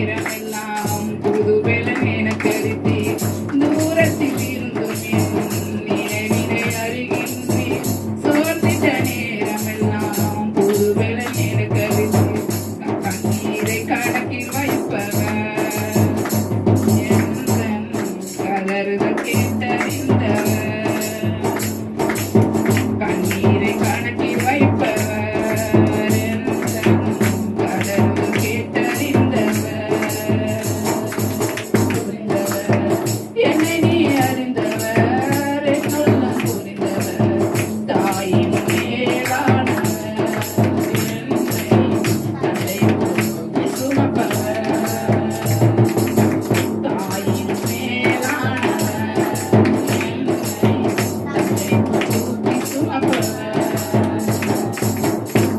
நேரமெல்லாம் புது பலன் எனக்கு அளித்தே தூரத்தில் இருந்தும் என் நினைவினை அறிகின்றேன் சோர்ந்திட்ட நேரமெல்லாம் புது பலன் எனக்கு அளித்தே கண்ணீரை கணக்கில் வைப்பவர் கதறுதல் கேட்டறிந்தவர் கண்ணீரை கணக்கில் வைப்பவர் கதறுதல் கேட்டறிந்தவர் என்னை நீ அறிந்தவர் என்னுள்ளம் புரிந்தவர் தாயின் மேலானவர் என்னை தந்தை சுமப்பவர் தாயின்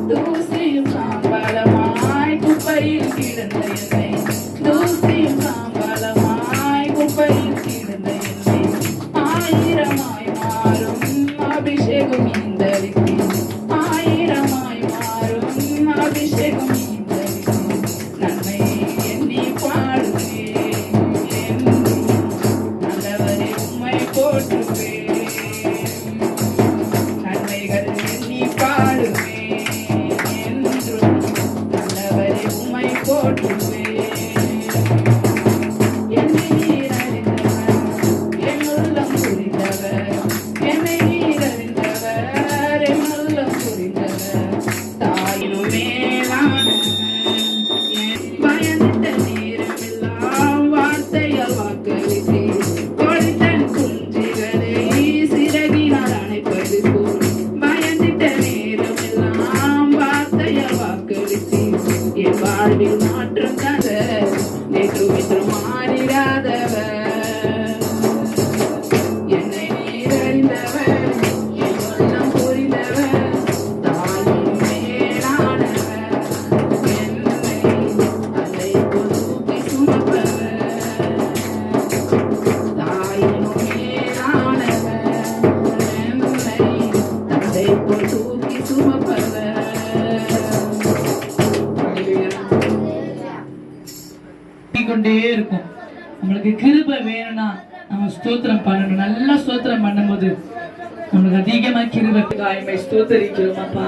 தூசியும் சாம்பலமாய் குப்பையில் கிடந்த என்னை தூசியும் சாம்பலமாய் குப்பையில் கிடந்த என்னை ஆயிரமாய் மாறும் அபிஷேகம் இந்தளித்தே ஆயிரமாய் மாறும் அபிஷேகம் இந்தளித்தே நன்மை எண்ணி பாடுவேன் நல்லவரே உம்மை போற்றுவேன் நன்மைகள் எண்ணி பாடுவேன் என்னை நீர் அறிந்தவர் என்னுள்ளம் புரிந்தவர் என்னை நீர் அறிந்தவர் என்னுள்ளம் புரிந்தவர் தாயினும் மேலானவர் பயந்திட்ட நேரமெல்லாம் வார்த்தையால் வாக்களித்தேன் கொடித்தன் குஞ்சுகளை சிறகினால் அணைப்பது போல் பயந்திட்ட நேரமெல்லாம் வார்த்தையால் வாக்களித்தேன் என் வாழ்வில் மாற்றம் தந்த நேற்று இன்று மாறிடாதவர் என்னை நீர் அறிந்தவர் என் உள்ளம் புரிந்தவர் தாயின் மேலானவர் என்னை தந்தை தூக்கி சுமப்பவர் தாயின் மேலானவர் என்னை தந்தை தூக்கி சுமப்பவர் கொண்டே இருக்கும். நம்மளுக்கு கிருபை வேணும்னா நம்ம ஸ்தோத்திரம் பண்ணணும். நல்லா ஸ்தோத்திரம் பண்ணும்போது நம்மளுக்கு அதிகமா கிருபை காயமை ஸ்தோத்தரிக்கிறோம் அப்பா.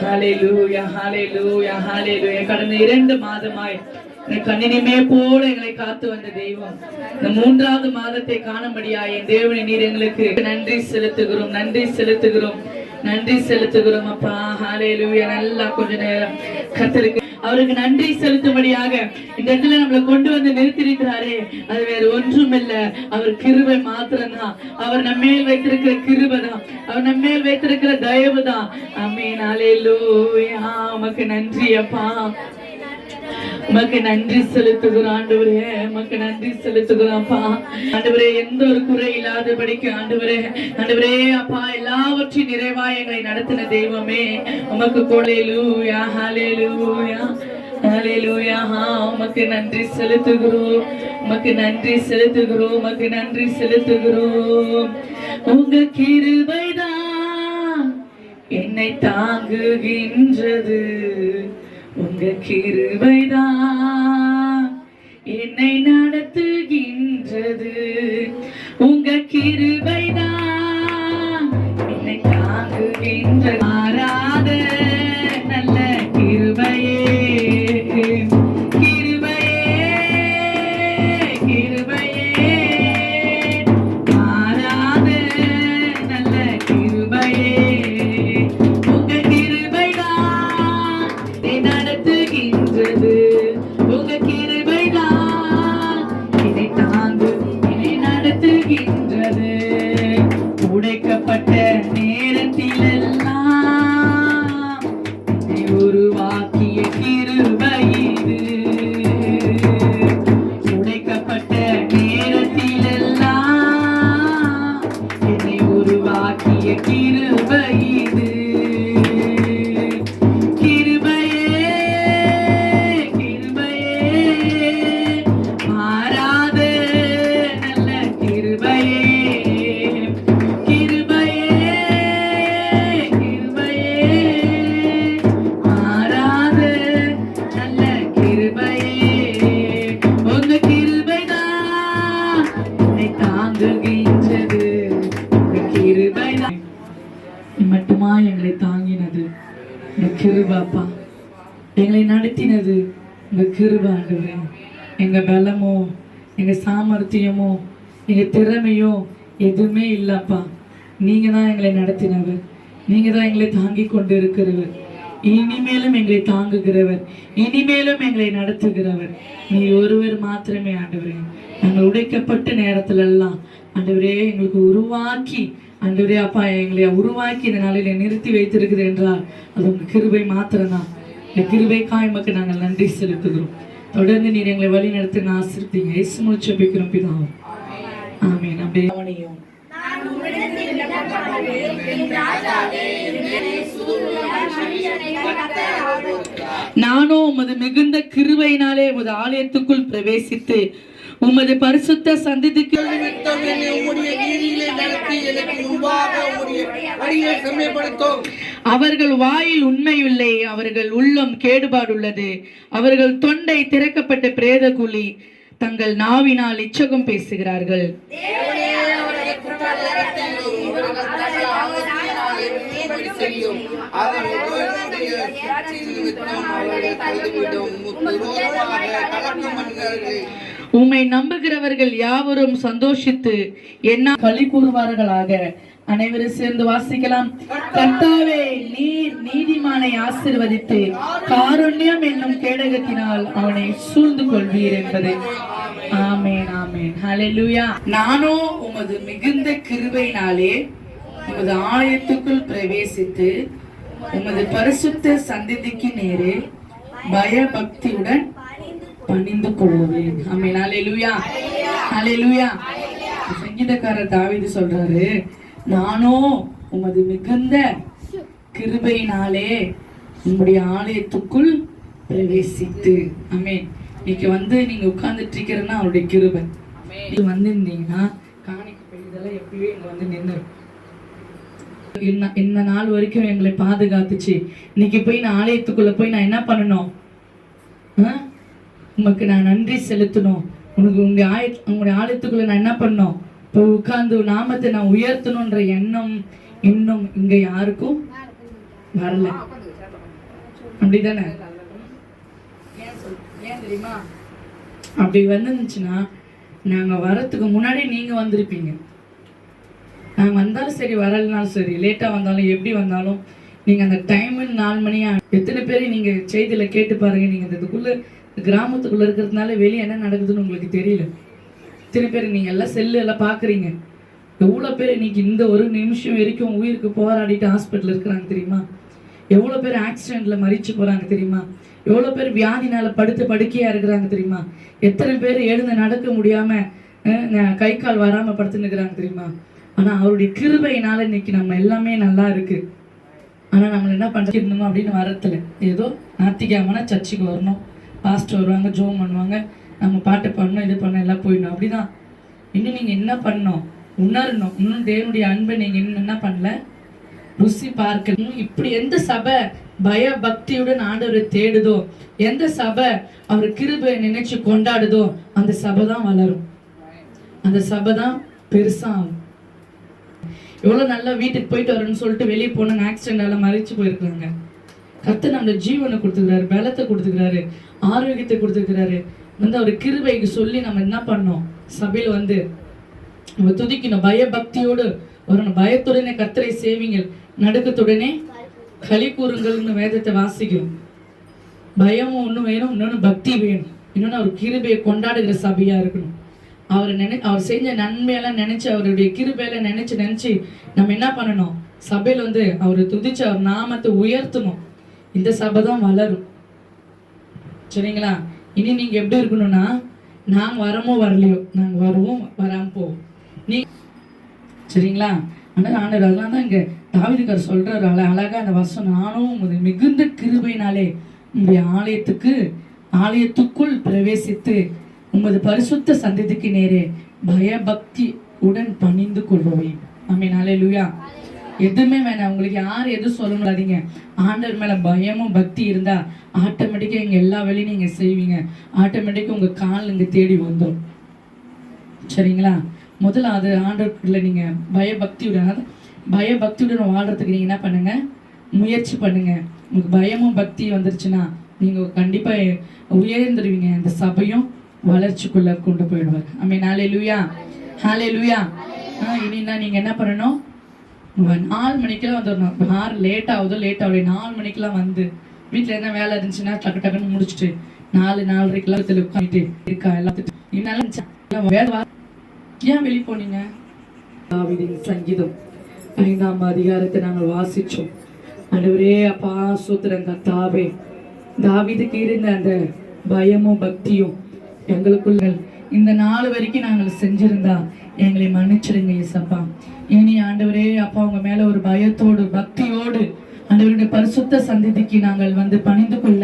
ஹல்லேலூயா ஹல்லேலூயா ஹல்லேலூயா. கடந்த 2 மாதமாய் கண்ணினிமே போல எங்களை காத்து வந்த தெய்வம் இந்த 3வது மாதத்தை காணும்படியா என் தேவனை நீர் எங்களுக்கு நன்றி செலுத்துகிறோம் நன்றி செலுத்துகிறோம் நன்றி செலுத்துகிறோம் அப்பா. ஹல்லேலூயா. நல்லா கொஞ்ச நேரம் கர்த்தருக்கு அவருக்கு நன்றி செலுத்தும்படியாக இந்த இடத்துல நம்மளை கொண்டு வந்து நிறுத்திருக்கிறாரே அது வேற ஒன்றும் இல்ல, அவர் கிருபை மாத்திரம்தான். அவர் நம்மேல் வைத்திருக்கிற கிருபை தான், அவர் நம்மேல் வைத்திருக்கிற தயவு தான். ஆமென் ஹல்லேலூயா. உமக்கு நன்றி அப்பா, உமக்கு நன்றி செலுத்துகிறோம் ஆண்டவரே, உமக்கு நன்றி செலுத்துகிறோம் அப்பா. ஆண்டவரே எந்த ஒரு குறை இல்லாதபடிக்கு ஆண்டவரே ஆண்டவரே அப்பா எல்லாவற்றையும் நிறைவாய் எங்களை நடத்தின தெய்வமே உமக்கு ஹல்லேலூயா ஹல்லேலூயா ஹல்லேலூயா. உமக்கு நன்றி செலுத்துகிறோம் உமக்கு நன்றி செலுத்துகிறோம் உமக்கு நன்றி செலுத்துகிறோம். உங்க கிருபைதான் என்னை தாங்குகின்றது, உங்க கிருபைதான் என்னை நடத்துகின்றது, உங்க கிருபைதான் என்னை தாங்குகின்றது. மாறாத நல்ல கிருபையே கிருபையே கிருபையே மாறாத நல்ல கிருபையே உங்க கிருபைதான் நடத்துகின்றது. நடத்தினது உங்க கிருபை ஆண்டவரே. எங்க பலமோ எங்க சாமர்த்தியமோ எங்க திறமையோ எதுவுமே இல்லப்பா. நீங்க தான் எங்களை நடத்தினவர், நீங்க தான் எங்களை தாங்கி கொண்டு இருக்கிறவர், இனிமேலும் எங்களை தாங்குகிறவர், இனிமேலும் எங்களை நடத்துகிறவர் நீ ஒருவர் மாத்திரமே ஆண்டவரே. நாங்கள் உடைக்கப்பட்ட நேரத்துல எல்லாம் ஆண்டவரே எங்களுக்கு உருவாக்கி ஆண்டவரே அப்பா எங்களை உருவாக்கி இந்த நாளில நிறுத்தி வைத்திருக்குது என்றால் அது உங்க கிருபை மாத்திரம்தான். இந்த கிருபைக்காய் எமக்கு நாங்கள் நன்றி செலுத்துகிறோம். தொடர்ந்து நீர் எங்களை வழி நடத்துங்க, ஆசீர்வதிங்க. இயேசு மூலம் ஜெபிக்கிறோம் பிதாவே, ஆமென். அப்படியே அவனையும் நானோ உமது மிகுந்த கிருபையினாலே உமது ஆலயத்துக்குள் பிரவேசித்து உமது பரிசுத்த சந்திதிக்கு அவர்கள் வாயில் உண்மையில்லை, அவர்கள் உள்ளம் கேடுபாடுள்ளது, அவர்கள் தொண்டை திறக்கப்பட்ட பிரேத குழி, தங்கள் நாவினால் இச்சகம் பேசுகிறார்கள். உம்மை நம்புகிறவர்கள் யாவரும் சந்தோஷித்து என்ன களி கூறுவார்களாக. அனைவரும் சேர்ந்து வாசிக்கலாம். கர்த்தாவே, நீர் நீதிமானை ஆசீர்வதித்து காருண்யம் என்னும் கேடகத்தினால் அவனை சூழ்ந்து கொள்வீர் என்பது. ஆமென், ஆமென், ஹல்லேலூயா. நானோ உமது மிகுந்த கிருபையினாலே உமது ஆலயத்துக்குள் பிரவேசித்து உமது பரிசுத்த சந்நிதிக்கு நேரே பயபக்தியுடன் பணிந்து கொள்வேன். ஆமென், ஹல்லேலூயா, ஹல்லேலூயா. சங்கீதக்காரர் தாவீது சொல்றாரு, நானோ உமது மிகுந்த கிருபையினாலே உம்முடைய ஆலயத்துக்குள் பிரவேசித்து. ஆமென். இன்னைக்கு வந்து நீங்க உட்கார்ந்துட்டு இருக்கிறன்னா அவருடைய கிருபை. இது வந்திருந்தீங்கன்னா காணிக்கை இதெல்லாம் எப்பவே இங்க வந்து நின்று இந்த நாள் வரைக்கும் எங்களை பாதுகாத்துச்சு. இன்னைக்கு போய் நான் ஆலயத்துக்குள்ள போய் நான் என்ன பண்ணணும்? உமக்கு நான் நன்றி செலுத்தணும். உனக்கு உங்களுடைய ஆலயத்துக்குள்ள நான் என்ன பண்ணணும்? இப்போ உட்கார்ந்து நாமத்தை நான் உயர்த்தணும்ன்ற எண்ணம் இன்னும் இங்க யாருக்கும் வரல. அப்படிதானே? ஏன் தெரியுமா? அப்படி வந்துருந்துச்சுன்னா நாங்க வரத்துக்கு முன்னாடி நீங்க வந்திருப்பீங்க. நாங்க வந்தாலும் சரி, வரலனாலும் சரி, லேட்டா வந்தாலும் எப்படி வந்தாலும் நீங்க அந்த டைம் 4 மணியா எத்தனை பேரை நீங்க செய்தியில கேட்டு பாருங்க. நீங்க இதுக்குள்ள கிராமத்துக்குள்ள இருக்கிறதுனால வெளியே என்ன நடக்குதுன்னு உங்களுக்கு தெரியல. இத்தனை பேர் நீங்க எல்லாம் செல்லு எல்லாம் பாக்குறீங்க. எவ்வளவு பேர் இன்னைக்கு இந்த ஒரு நிமிஷம் வரைக்கும் உயிருக்கு போராடிட்டு ஹாஸ்பிட்டல் இருக்கிறாங்க தெரியுமா? எவ்வளவு பேர் ஆக்சிடென்ட்ல மறிச்சு போறாங்க தெரியுமா? எவ்வளவு பேர் வியாதினால படுத்து படுக்கையா இருக்கிறாங்க தெரியுமா? எத்தனை பேர் எழுந்து நடக்க முடியாம கை கால் வராம படுத்து நிற்கிறாங்க தெரியுமா? ஆனா அவருடைய கிருபையினால இன்னைக்கு நம்ம எல்லாமே நல்லா இருக்கு. ஆனா நம்ம என்ன பண்ணிருந்தோம் அப்படின்னு வரத்துல ஏதோ ஞாயிற்றுக்கிழமைனா சர்ச்சுக்கு வரணும், பாஸ்டர் வருவாங்க, ஜோம் பண்ணுவாங்க, நம்ம பாட்டு பண்ணணும், இது பண்ண எல்லாம் போயிடணும். அப்படிதான். இன்னும் நீங்க என்ன பண்ணணும்? உணரணும். இன்னும் தேவனுடைய அன்பை நீங்க இன்னும் என்ன பண்ணல, ருசி பார்க்கணும். இப்படி எந்த சபை பய பக்தியுடன் ஆண்டவரை தேடுதோ, எந்த சபை அவர் கிருபையை நினைச்சு கொண்டாடுதோ, அந்த சபை தான் வளரும், அந்த சபை தான் பெருசாகும். எவ்வளவு நல்லா வீட்டுக்கு போயிட்டு வரணும்னு சொல்லிட்டு வெளியே போனாங்க, ஆக்சிடென்டால மறிச்சு போயிருக்காங்க. கர்த்தர் நம்மள ஜீவனை கொடுத்துக்கிறாரு, பலத்தை கொடுத்துக்கிறாரு, ஆரோக்கியத்தை கொடுத்துக்கிறாரு. வந்து அவர் கிருபைக்கு சொல்லி நம்ம என்ன பண்ணோம்? சபையில வந்து நம்ம துதிக்கணும், பயபக்தியோடு வரணும். பயத்துடனே கர்த்தரை சேவிங்கள், நடுக்கத்துடனே களி கூறுங்கள்னு வேதத்தை வாசிக்கணும். பயமும் ஒண்ணு வேணும், இன்னொன்னு பக்தி வேணும், இன்னொன்னு அவர் கிருபையை கொண்டாடுகிற சபையா இருக்கணும். அவர் செஞ்ச நன்மையெல்லாம் நினைச்சு, அவருடைய கிருபையெல்லாம் நினைச்சு நம்ம என்ன பண்ணணும்? சபையில வந்து அவரை துதிச்சு அவர் நாமத்தை உயர்த்தணும். இந்த சபை தான் வளரும். சரிங்களா? இனி நீங்க எப்படி இருக்கணும்னா, நாங்க வரமோ வரலையோ, நாங்க வருவோம், வராம போவோம். நீ சரிங்களா? ஆனா அதெல்லாம் தான் இங்க தாவீதுக்காரர் சொல்றாரு அழகா அந்த வசனம். நானும் மிகுந்த கிருபையினாலே உங்களுடைய ஆலயத்துக்குள் பிரவேசித்து உமது பரிசுத்த சந்ததிக்கு நேரே பயபக்தி உடன் பணிந்து கொள்வேன். ஆமென், ஹல்லேலூயா. எதுவுமே வேணாம், உங்களுக்கு யார் எதுவும் சொல்லணும்லாதீங்க. ஆண்டவர் மேல பயமும் பக்தி இருந்தா ஆட்டோமேட்டிக்கா இங்க எல்லா வேலையும் நீங்க செய்வீங்க. ஆட்டோமேட்டிக்கா உங்க கால் இங்க தேடி வந்துடும். சரிங்களா? முதல்ல அது ஆண்டவர்ல நீங்க பயபக்தியுடன் வாழ்றதுக்கு நீங்க என்ன பண்ணுங்க? முயற்சி பண்ணுங்க. உங்களுக்கு பயமும் பக்தி வந்துருச்சுன்னா நீங்கள் கண்டிப்பாக உயர்ந்துருவீங்க. இந்த சபையும் வளர்ச்சிக்குள்ளே கொண்டு போயிடுவார். ஆமென். ஹல்லேலூயா, ஹல்லேலூயா. இனின்னா நீங்கள் என்ன பண்ணணும்? 4 மணிக்கெல்லாம் வந்துடணும். யார் லேட் ஆகுதோ 4 மணிக்கெல்லாம் வந்து வீட்டில் என்ன வேலை இருந்துச்சுன்னா டக்கு டக்குன்னு முடிச்சுட்டு 4:30க்கெல்லாம் உட்காந்துட்டு இருக்கா எல்லாத்துக்கும் வேலை. ஏன் வெளியே போனீங்க? தாவீதின் சங்கீதம் 5ஆம் அதிகாரத்தை நாங்கள் வாசிச்சோம். ஆண்டவரே அப்பா ஸ்தோத்திரம் கர்த்தாவே, தாவீதுக்கு இருந்த அந்த பயமும் பக்தியும் எங்களுக்குள்ள இந்த நாள் வரைக்கும் நாங்கள் செஞ்சிருந்தா எங்களை மன்னிச்சிடுங்க இயேசப்பா. இனி ஆண்டவரே அப்பா உங்க மேல ஒரு பயத்தோடு பக்தியோடு ஆண்டவருடைய பரிசுத்த சந்நிதிக்கு நாங்கள் வந்து பணிந்து கொள்ள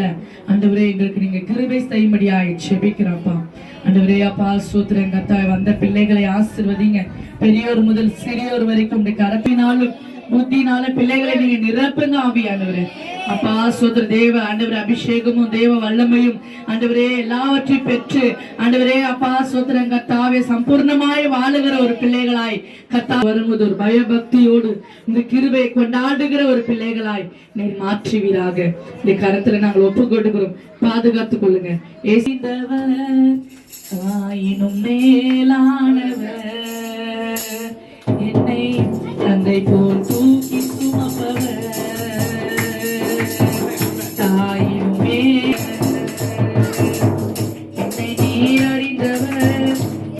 ஆண்டவரே எங்களுக்கு நீங்க கிருபை செய்யும்படியாய் ஜெபிக்கிறோம்ப்பா. ஆண்டவரே அப்பா ஸ்தோத்திரம் கர்த்தாவே, வந்த பிள்ளைகளை ஆசீர்வதிங்க. பெரியோர் முதல் சிறியோர் வரைக்கும் இந்த கரப்பினாலும் புத்தினால பிள்ளைகளை நீங்க நிரப்புங்க ஆவியானவரே. அப்பா சோதர தேவ ஆண்டவரே அபிஷேகமும் தேவ வல்லமையும் ஆண்டவரே எல்லாவற்றையும் பெற்று ஆண்டவரே அப்பா சோதரன் கர்த்தாவே சம்பூர்ணமாய் வாழுகிற ஒரு பிள்ளைகளாய் கர்த்தா வரும்போது ஒரு பயபக்தியோடு இந்த கிருபை கொண்டாடுகிற ஒரு பிள்ளைகளாய் நீ மாற்றுவீராக. இந்த கரத்துல நாங்கள் ஒப்பு கொடுக்கிறோம். பாதுகாத்துக் கொள்ளுங்க. ஆயினும் மேலானவர் என்னை தந்தை போல் தூக்கி சுமப்பவர். தாயினுமே என்னை நீர் அறிந்தவர்,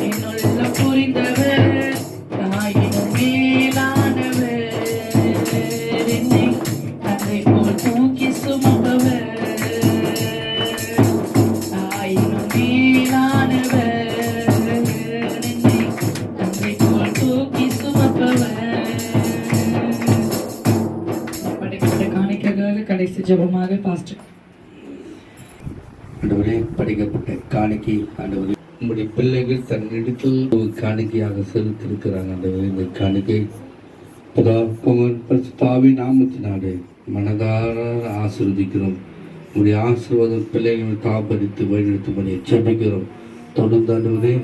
என்னுள்ள புரிந்தவர். தாயினும் மேலானவர் என்னை தந்தை போல் தூக்கி சுமப்பவர். தாயினும் மேலானவர் என்னை தந்தை போல் தூக்கி சுமப்பவர். கடைசி ஜெபமாக பாஸ்டர். ஆண்டவரே, படிக்கப்பட்ட காணிக்கை ஆண்டவரே, உங்களுடைய பிள்ளைகள் தன்னிடத்தில் ஒரு காணிக்கையாக செலுத்திருக்கிறாங்க. ஆண்டவரே, இந்த காணிக்கை பரிசுத்தாவி நாமத்தினாலே மனதார ஆசீர்வதிக்கிறோம். உங்களுடைய ஆசீர்வாதம் பிள்ளைகளை தாபரித்து வழிநடத்தும்படி ஜெபிக்கிறோம். தொடர்ந்து ஆண்டவரே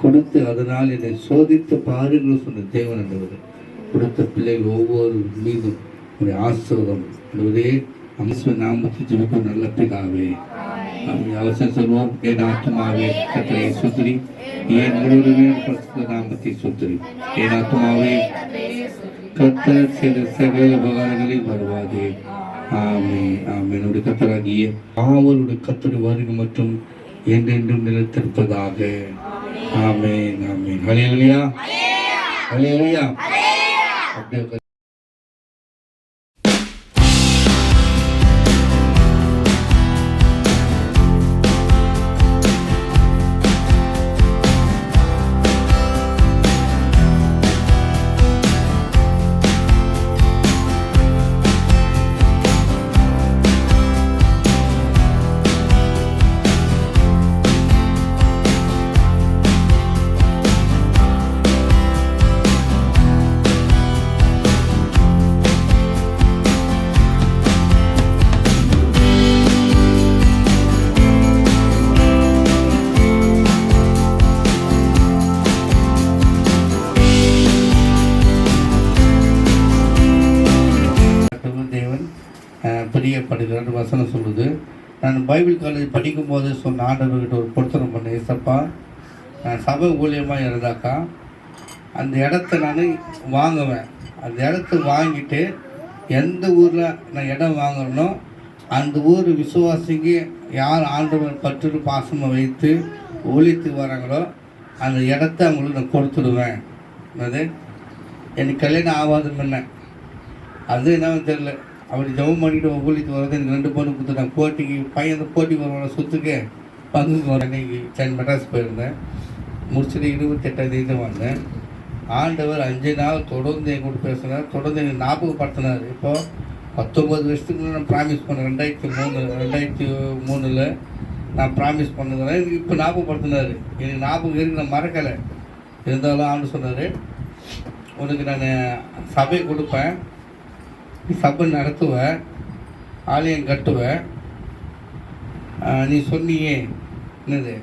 கொடுத்து அதனால் என்னை சோதித்து பாருங்கள் சொன்ன தேவன். ஆண்டவரே, கொடுத்த பிள்ளைகள் ஒவ்வொரு மீதும் உடைய ஆசீர்வாதம் ஆண்டவரே நாமத்தை ஜெபிக்கும் நல்ல பிதாவே. அவசரம் சொல்வோம். என் ஆத்மாவே கர்த்தரை ஸ்தோத்திரி, என் முழுவதுமே பரிசுத்த நாமத்தை ஸ்தோத்திரி. என் ஆத்மாவே கர்த்தர் செய்த சகல உபகாரங்களில் வருவாதே. ஆமென், ஆமென். என்னுடைய கர்த்தராகிய அவருடைய கர்த்தருடைய வருகை மற்றும் என்றென்றும் நிலைத்திருப்பதாக. ஆமென், ஆமென். ஹல்லேலூயா, ஹல்லேலூயா. அப்படியே பிரியப்படுகிறார் வசனம் சொல்லுது. நான் பைபிள் காலேஜ் படிக்கும்போது சொன்ன ஆண்டவர்கிட்ட ஒரு பொருத்தனை பண்ணேன். ஏசப்பா, நான் சபை ஊழியமாக இருந்தாக்கா அந்த இடத்த நான் வாங்குவேன். அந்த இடத்த வாங்கிட்டு எந்த ஊரில் நான் இடம் வாங்குறேனோ அந்த ஊர் விசுவாசிக்கு யார் ஆண்டவர் பற்று பாசமாக வைத்து ஊழித்து வராங்களோ அந்த இடத்த அவங்களுக்கு நான் கொடுத்துடுவேன். அது எனக்கு கல்யாணம் ஆகாது முன்ன அது என்னன்னு தெரில. அப்படி ஜெபம் பண்ணிட்டு ஊழித்து வர்றது எனக்கு 2 பொண்ணு கொடுத்துட்டேன். போட்டிக்கு பையன் போட்டிக்கு வருவாங்க சொத்துக்கு பங்குக்கு வரேன். இன்னைக்கு சென்னை மெட்ராஸ் போயிருந்தேன். முடிச்சுட்டு 28ஆம் தேதி வந்தேன். ஆண்டவர் 5 நாள் தொடர்ந்து என் கூட பேசுனார். தொடர்ந்து எனக்கு ஞாபகப்படுத்தினார். இப்போது 19 வருஷத்துக்கு நான் ப்ராமிஸ் பண்ணேன். 2003 நான் ப்ராமிஸ் பண்ணதுனால எனக்கு இப்போ ஞாபகப்படுத்தினார். எனக்கு ஞாபகம் இருக்கு, நான் மறக்கலை. இருந்தாலும் ஆண்டு சொன்னார், உனக்கு நான் சபை கொடுப்பேன், நீ சபை நடத்துவேன், ஆலயம் கட்டுவேன். நீ சொன்னியே என்னது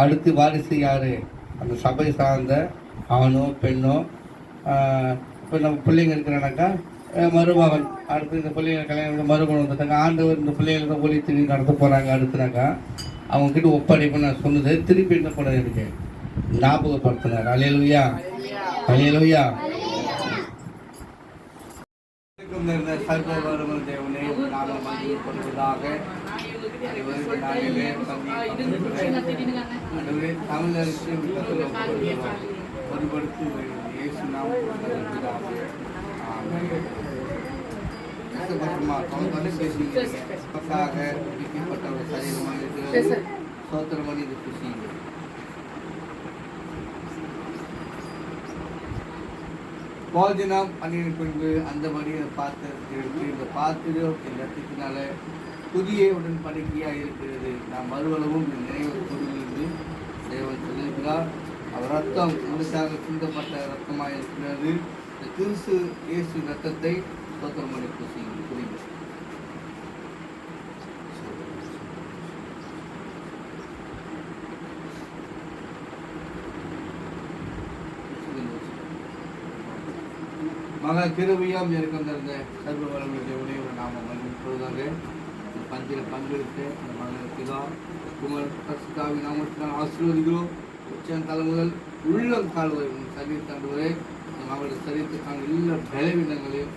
அடுத்து வாரிசு யார்? அந்த சபை சார்ந்த ஆணோ பெண்ணோ. இப்போ நம்ம பிள்ளைங்க இருக்கிறானாக்கா மருமகன் அடுத்து இந்த பிள்ளைகளை கல்யாணம் மருமகன் வந்துட்டாங்க. ஆண்டவர் இந்த பிள்ளைகளை ஊழியத்துக்கு நடத்த போகிறாங்க. அடுத்துனாக்கா அவங்கக்கிட்ட ஒப்படைப்பு நான் சொன்னது திருப்பி என்ன பண்ண எனக்கு ஞாபகப்படுத்தினார். அல்லேலூயா, அல்லேலூயா. சர்வ வல்லமையுள்ள தேவனே, நாம மகிமைப்படுவதாக. தமிழருக்கு ஒருபடுத்தி இயேசு நாமத்தில் போஜனம் பண்ணின பின்பு அந்த மணியை பாத்திரத்தை இந்த பாத்திரம் ரத்தத்தினால புதிய உடன்படிக்கையாக இருக்கிறது. நாம் மறுவளவும் நினைவு கூறுகிறது. தேவன் சொல்லுகிறார், அவர் ரத்தம் முழுசாக சிந்தப்பட்ட ரத்தமாக இருக்கிறது. இந்த கிறிஸ்து இயேசு ரத்தத்தை ஸ்தோத்திரம் பண்ணி புரியுது. மகா கிருபையாம் இருக்கின்ற சர்வ வல்லமையுள்ள உடைய நாம மகிழ்ப்பதாக பந்தியில் பங்கெடுத்து அந்த மகனுக்கு குமார் பரிசுத்தாவின் நாமத்தினால் ஆசீர்வதிக்கிறோம். உச்சம் தலை முதல் உள்ளம் கால் வரை சரீர தாண்டு வரை அவருடைய சரீரத்துக்கான எல்லா பலவீனங்களையும்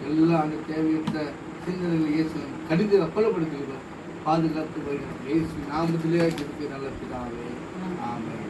எல்லா அந்த தேவையற்ற சிந்தனைகளை இயேசு கடிந்து அப்பலப்படுத்துகிறோம். பாதுகாத்து வருகிறோம். இயேசு நாமத்திலே இருக்கு நல்ல பிதாவே. ஆமென்.